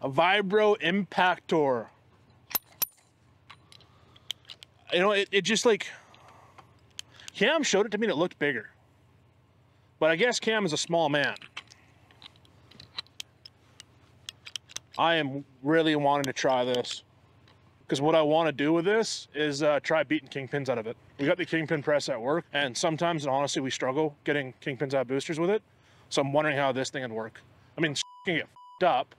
A VIBRO-IMPACT. You know, it just like, Cam showed it to me and it looked bigger. But I guess Cam is a small man. I am really wanting to try this. Because what I want to do with this is try beating kingpins out of it. We got the kingpin press at work, and sometimes, and honestly, we struggle getting kingpins out of boosters with it. So I'm wondering how this thing would work. I mean, can get f***ed up,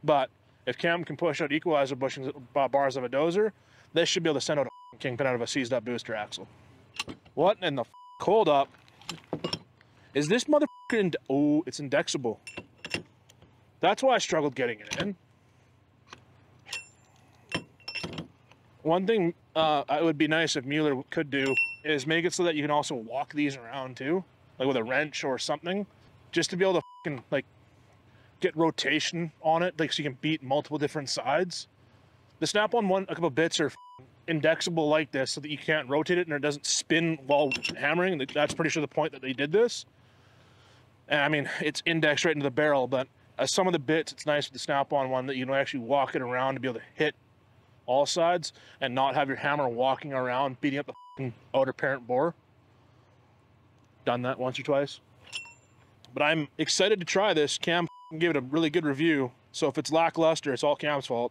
but if Cam can push out equalizer bushings, bars of a dozer, this should be able to send out a kingpin out of a seized up booster axle. What in the f***? Hold up. Is this motherfucker oh, it's indexable. That's why I struggled getting it in. One thing it would be nice if Mueller could do is make it so that you can also walk these around too, like with a wrench or something, just to be able to fucking like get rotation on it, like so you can beat multiple different sides. The snap-on one, a couple bits are indexable like this so that you can't rotate it and it doesn't spin while hammering. That's pretty sure the point that they did this. And I mean, it's indexed right into the barrel, but some of the bits, it's nice with the snap-on one that you can actually walk it around to be able to hit all sides and not have your hammer walking around beating up the outer parent bore. Done that once or twice. But I'm excited to try this. Cam gave it a really good review, so if it's lackluster, it's all Cam's fault.